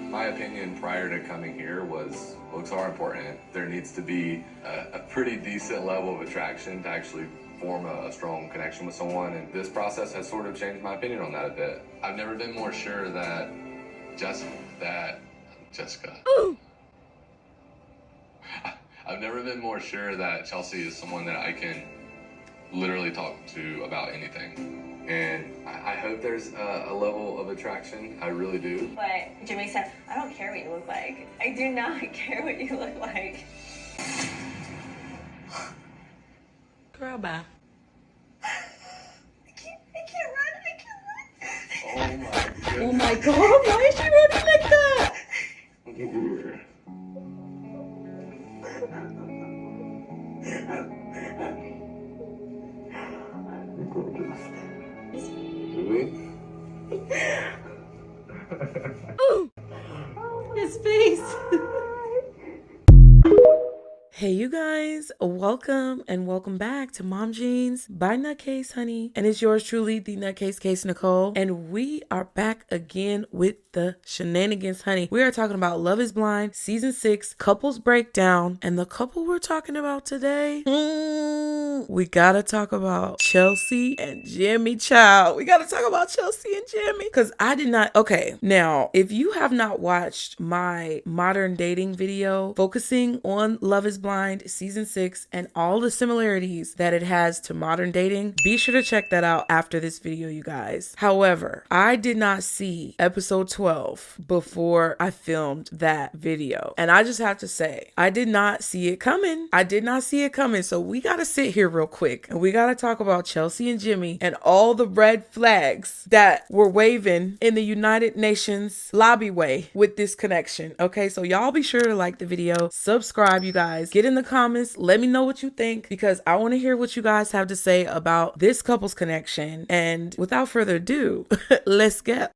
My opinion prior to coming here was looks are important. There needs to be a pretty decent level of attraction to actually form a strong connection with someone, and this process has sort of changed my opinion on that a bit. I've never been more sure that Jessica. I've never been more sure that Chelsea is someone that I can literally talk to about anything. And I hope there's a level of attraction. I really do. But Jimmy said, I don't care what you look like. I do not care what you look like. Girl, bye. I can't run. Oh my God, why is she running like that? Look at her. His face. Hey you guys, welcome and welcome back to Mom Jeans by NUTCASE, honey. And it's yours truly, the NUTCASE Case Nicole. And we are back again with the shenanigans, honey. We are talking about Love is Blind, Season 6, Couples Breakdown. And the couple we're talking about today, we gotta talk about Chelsea and Jimmy, child. We gotta talk about Chelsea and Jimmy. Because I did not, okay. Now, if you have not watched my modern dating video focusing on Love is Blind Season 6 and all the similarities that it has to modern dating, be sure to check that out after this video, you guys. However, I did not see episode 12 before I filmed that video. And I just have to say, I did not see it coming. I did not see it coming. So we got to sit here real quick and we got to talk about Chelsea and Jimmy and all the red flags that were waving in the United Nations lobbyway with this connection. Okay, so y'all be sure to like the video, subscribe, you guys. Get in the comments. Let me know what you think because I want to hear what you guys have to say about this couple's connection. And without further ado, let's get.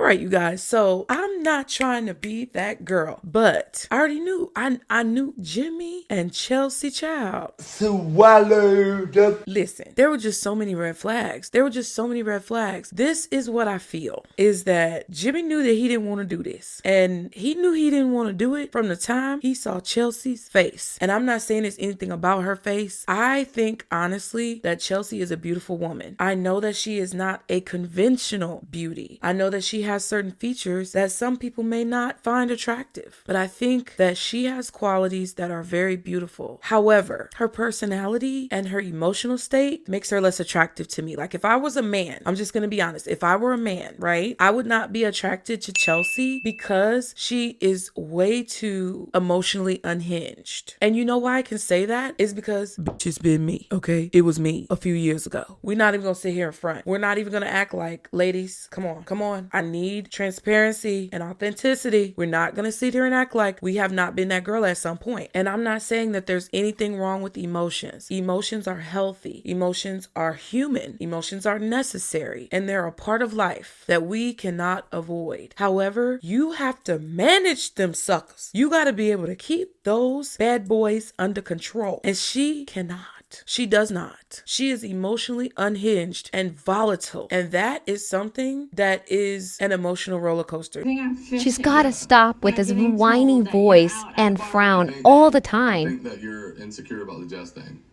Right, you guys, so I'm not trying to be that girl, but I already knew. I knew Jimmy and Chelsea, child. Swallowed up. Listen, there were just so many red flags. This is what I feel, is that Jimmy knew that he didn't want to do this. And he knew he didn't want to do it from the time he saw Chelsea's face. And I'm not saying it's anything about her face. I think, honestly, that Chelsea is a beautiful woman. I know that she is not a conventional beauty. I know that she has certain features that some people may not find attractive, but I think that she has qualities that are very beautiful. However, her personality and her emotional state makes her less attractive to me. Like if I was a man, I'm just going to be honest. If I were a man, right, I would not be attracted to Chelsea because she is way too emotionally unhinged. And you know why I can say that? Is because bitch, it's been me, okay? It was me a few years ago. We're not even going to sit here in front. We're not even going to act like, ladies, come on. I need transparency and authenticity. We're not going to sit here and act like we have not been that girl at some point. And I'm not saying that there's anything wrong with emotions. Emotions are healthy. Emotions are human. Emotions are necessary. And they're a part of life that we cannot avoid. However, you have to manage them suckers. You got to be able to keep those bad boys under control. And she cannot. She does not. She is emotionally unhinged and volatile. And that is something that is an emotional roller coaster. She's got to stop with this whiny voice and frown all the I time. think that you're insecure about the Jess thing.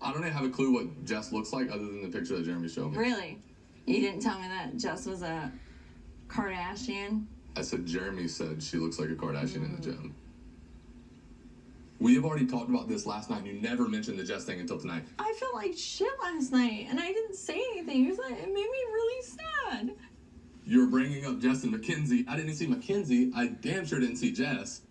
I don't even have a clue what Jess looks like other than the picture that Jeremy showed me. Really? You didn't tell me that Jess was a Kardashian? I said Jeremy said she looks like a Kardashian in the gym. We have already talked about this last night. You never mentioned the Jess thing until tonight. I felt like shit last night, and I didn't say anything. It made me really sad. You were bringing up Jess and Mackenzie. I didn't see Mackenzie. I damn sure didn't see Jess.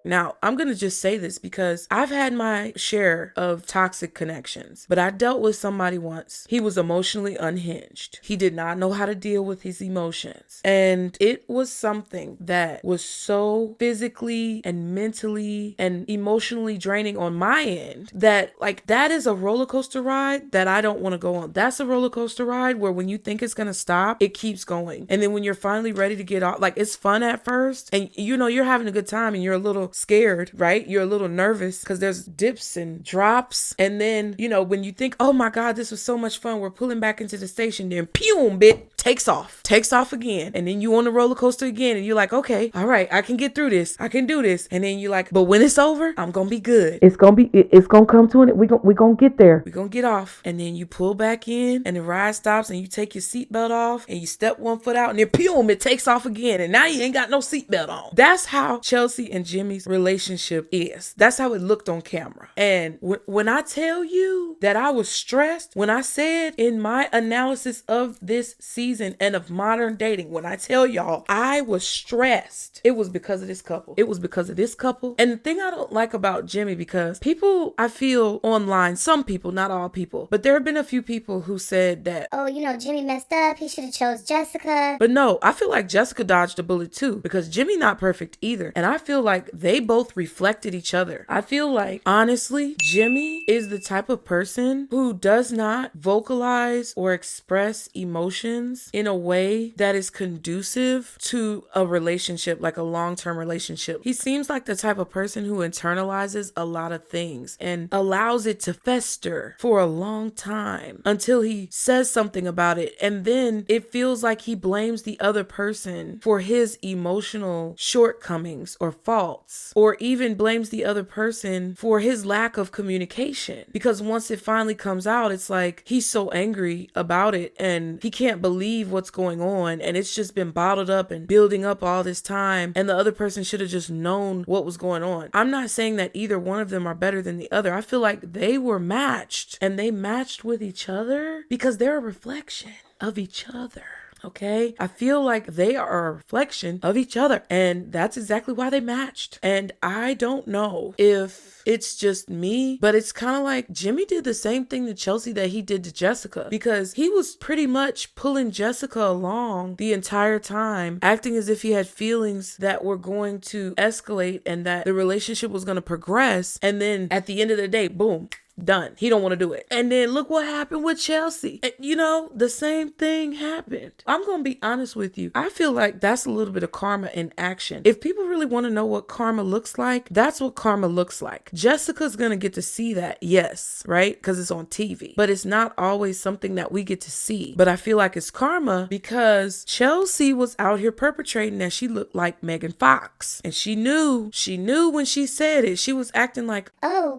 Now, I'm going to just say this because I've had my share of toxic connections, but I dealt with somebody once. He was emotionally unhinged. He did not know how to deal with his emotions. And it was something that was so physically and mentally and emotionally draining on my end that, like, that is a roller coaster ride that I don't want to go on. That's a roller coaster ride where when you think it's going to stop, it keeps going. And then when you're finally ready to get off, like, it's fun at first and you know, you're having a good time and you're a little scared, right? You're a little nervous because there's dips and drops. And then, you know, when you think, oh my God, this was so much fun, we're pulling back into the station, then pew, takes off again. And then you on the roller coaster again. And you're like, okay, all right, I can get through this. I can do this. And then you're like, but when it's over, I'm going to be good. It's going to come to it. We're going to get there. We're going to get off. And then you pull back in and the ride stops and you take your seatbelt off and you step one foot out and then pew, it takes off again. And now you ain't got no seatbelt on. That's how Chelsea and Jimmy's relationship is. That's how it looked on camera. And when I tell you that I was stressed, when I said in my analysis of this season and of modern dating, when I tell y'all I was stressed, it was because of this couple. It was because of this couple. And the thing I don't like about Jimmy, because people, I feel online, some people, not all people, but there have been a few people who said that, oh, you know, Jimmy messed up. He should have chose Jessica. But no, I feel like Jessica dodged a bullet too, because Jimmy not perfect either. And I feel like they both reflected each other. I feel like, honestly, Jimmy is the type of person who does not vocalize or express emotions in a way that is conducive to a relationship, like a long-term relationship. He seems like the type of person who internalizes a lot of things and allows it to fester for a long time until he says something about it. And then it feels like he blames the other person for his emotional shortcomings or faults, or even blames the other person for his lack of communication. Because once it finally comes out, it's like he's so angry about it and he can't believe what's going on, and it's just been bottled up and building up all this time, and the other person should have just known what was going on. I'm not saying that either one of them are better than the other. I feel like they were matched, and they matched with each other because they're a reflection of each other. Okay, I feel like they are a reflection of each other, and that's exactly why they matched. And I don't know if it's just me, but it's kind of like Jimmy did the same thing to Chelsea that he did to Jessica, because he was pretty much pulling Jessica along the entire time, acting as if he had feelings that were going to escalate and that the relationship was going to progress. And then at the end of the day, boom, done. He don't want to do it. And then look what happened with Chelsea. And, you know, the same thing happened. I'm going to be honest with you. I feel like that's a little bit of karma in action. If people really want to know what karma looks like, that's what karma looks like. Jessica's going to get to see that. Yes, right? Because it's on TV. But it's not always something that we get to see. But I feel like it's karma because Chelsea was out here perpetrating that she looked like Megan Fox. And she knew when she said it. She was acting like, oh,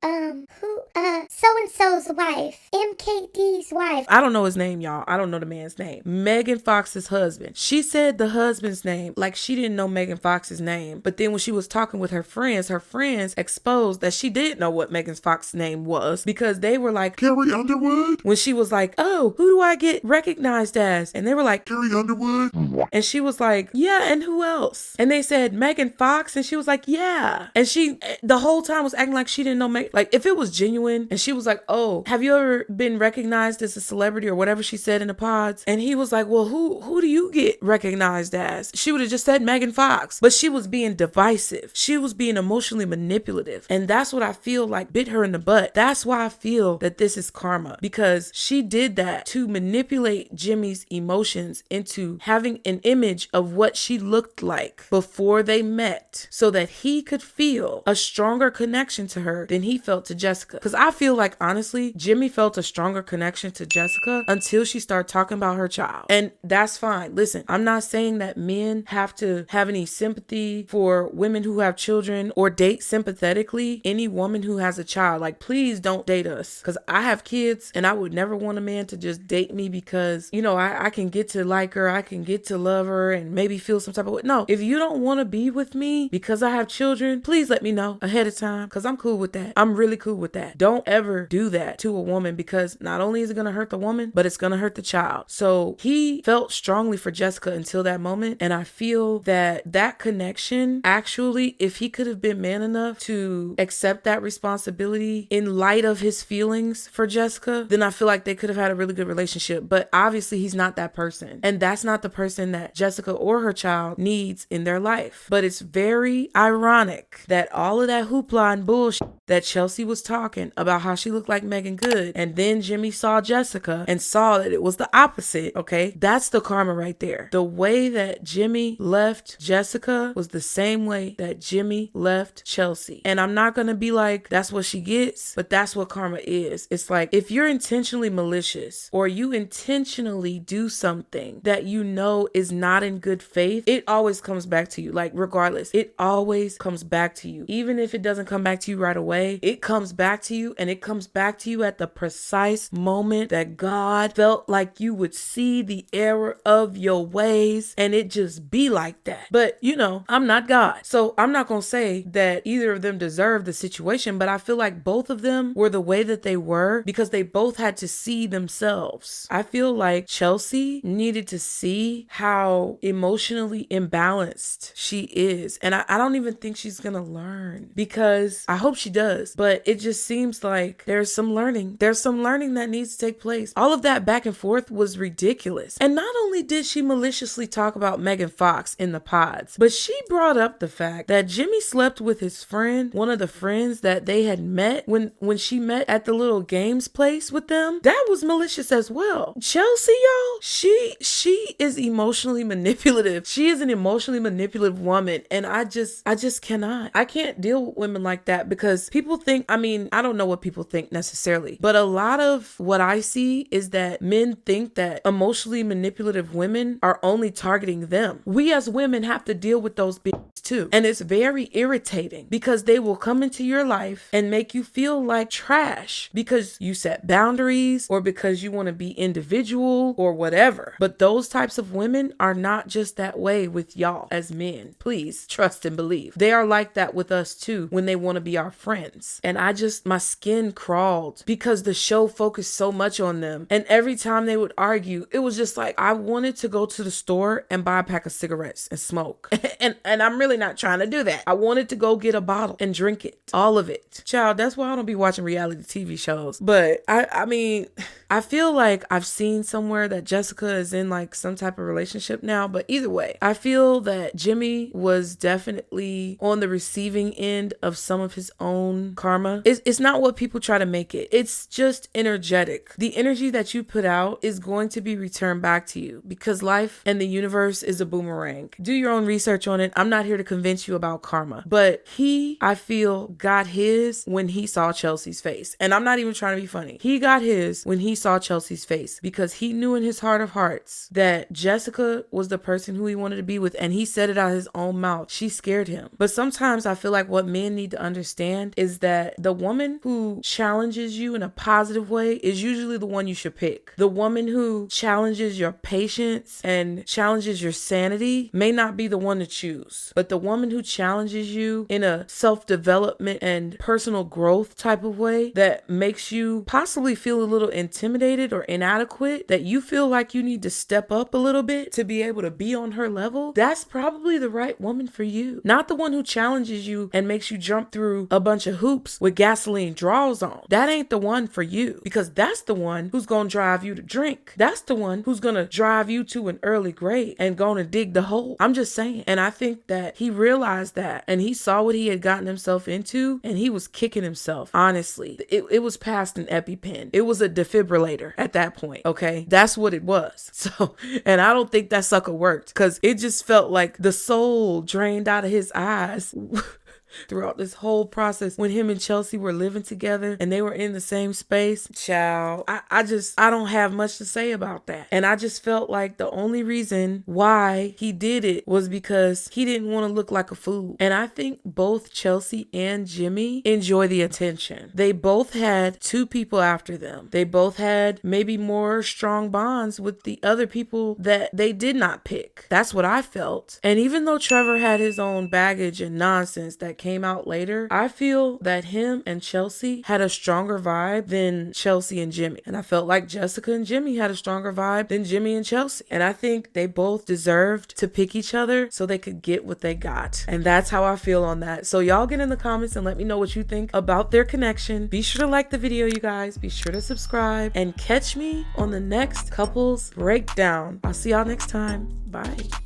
so-and-so's wife, MKD's wife. I don't know his name, y'all. I don't know the man's name. Megan Fox's husband. She said the husband's name like she didn't know Megan Fox's name. But then when she was talking with her friends exposed that she did know what Megan Fox's name was, because they were like, Carrie Underwood? when she was like, oh, who do I get recognized as? And they were like, Carrie Underwood? and she was like, yeah, and who else? And they said Megan Fox, and she was like, yeah. And she the whole time was acting like she didn't know Megan. Like, if it was genuine and she was like, oh, have you ever been recognized as a celebrity or whatever she said in the pods? And he was like, well, who do you get recognized as? She would have just said Megan Fox. But she was being divisive. She was being emotionally manipulative. And that's what I feel like bit her in the butt. That's why I feel that this is karma, because she did that to manipulate Jimmy's emotions into having an image of what she looked like before they met so that he could feel a stronger connection to her than he felt to Jessica. Because I feel feel like, honestly, Jimmy felt a stronger connection to Jessica until she started talking about her child. And that's fine. Listen, I'm not saying that men have to have any sympathy for women who have children or date sympathetically any woman who has a child. Like, please don't date us, because I have kids and I would never want a man to just date me because, you know, I can get to like her, I can get to love her and maybe feel some type of way. No, if you don't want to be with me because I have children, please let me know ahead of time, because I'm cool with that. I'm really cool with that. Don't ever do that to a woman, because not only is it going to hurt the woman, but it's going to hurt the child. So he felt strongly for Jessica until that moment. And I feel that that connection, actually, if he could have been man enough to accept that responsibility in light of his feelings for Jessica, then I feel like they could have had a really good relationship. But obviously he's not that person. And that's not the person that Jessica or her child needs in their life. But it's very ironic that all of that hoopla and bullshit that Chelsea was talking about how she looked like Megan Good, and then Jimmy saw Jessica and saw that it was the opposite, okay? That's the karma right there. The way that Jimmy left Jessica was the same way that Jimmy left Chelsea. And I'm not gonna be like, that's what she gets, but that's what karma is. It's like, if you're intentionally malicious or you intentionally do something that you know is not in good faith, it always comes back to you. Like, regardless, it always comes back to you. Even if it doesn't come back to you right away, it comes back to you, and it comes back to you at the precise moment that God felt like you would see the error of your ways, and it just be like that. But you know, I'm not God, so I'm not gonna say that either of them deserved the situation, but I feel like both of them were the way that they were because they both had to see themselves. I feel like Chelsea needed to see how emotionally imbalanced she is, and I don't even think she's gonna learn, because I hope she does, but it just seems like there's some learning that needs to take place. All of that back and forth was ridiculous. And not only did she maliciously talk about Megan Fox in the pods, but she brought up the fact that Jimmy slept with his friend, one of the friends that they had met when she met at the little games place with them. That was malicious as well. Chelsea, y'all, she is emotionally manipulative. She is an emotionally manipulative woman, and I just cannot. I can't deal with women like that, because people think, I mean, I don't know what people think necessarily, but a lot of what I see is that men think that emotionally manipulative women are only targeting them. We as women have to deal with those bitches too. And it's very irritating, because they will come into your life and make you feel like trash because you set boundaries or because you want to be individual or whatever. But those types of women are not just that way with y'all as men. Please trust and believe. They are like that with us too when they want to be our friends. And my skin crawled because the show focused so much on them. And every time they would argue, it was just like, I wanted to go to the store and buy a pack of cigarettes and smoke. and I'm really not trying to do that. I wanted to go get a bottle and drink it. All of it. Child, that's why I don't be watching reality TV shows. But I mean, I feel like I've seen somewhere that Jessica is in like some type of relationship now. But either way, I feel that Jimmy was definitely on the receiving end of some of his own karma. It's not what people try to make it. It's just energetic. The energy that you put out is going to be returned back to you, because life and the universe is a boomerang. Do your own research on it. I'm not here to convince you about karma, but I feel, got his when he saw Chelsea's face. And I'm not even trying to be funny. He got his when he saw Chelsea's face, because he knew in his heart of hearts that Jessica was the person who he wanted to be with, and he said it out of his own mouth. She scared him. But sometimes I feel like what men need to understand is that the woman who challenges you in a positive way is usually the one you should pick. The woman who challenges your patience and challenges your sanity may not be the one to choose, but the woman who challenges you in a self-development and personal growth type of way that makes you possibly feel a little intimidated or inadequate, that you feel like you need to step up a little bit to be able to be on her level, that's probably the right woman for you. Not the one who challenges you and makes you jump through a bunch of hoops with gasoline draws on. That ain't the one for you, because that's the one who's gonna drive you to drink. That's the one who's gonna drive you to an early grave and gonna dig the hole. I'm just saying. And I think that he realized that, and he saw what he had gotten himself into, and he was kicking himself. Honestly, it was past an EpiPen. It was a defibrillator at that point. Okay, that's what it was. So, and I don't think that sucker worked, because it just felt like the soul drained out of his eyes throughout this whole process when him and Chelsea were living together and they were in the same space. Child, I don't have much to say about that. And I just felt like the only reason why he did it was because he didn't want to look like a fool. And I think both Chelsea and Jimmy enjoy the attention. They both had two people after them. They both had maybe more strong bonds with the other people that they did not pick. That's what I felt. And even though Trevor had his own baggage and nonsense that came out later, I feel that him and Chelsea had a stronger vibe than Chelsea and Jimmy. And I felt like Jessica and Jimmy had a stronger vibe than Jimmy and Chelsea. And I think they both deserved to pick each other so they could get what they got. And that's how I feel on that. So y'all get in the comments and let me know what you think about their connection. Be sure to like the video, you guys. Be sure to subscribe and catch me on the next couples breakdown. I'll see y'all next time. Bye.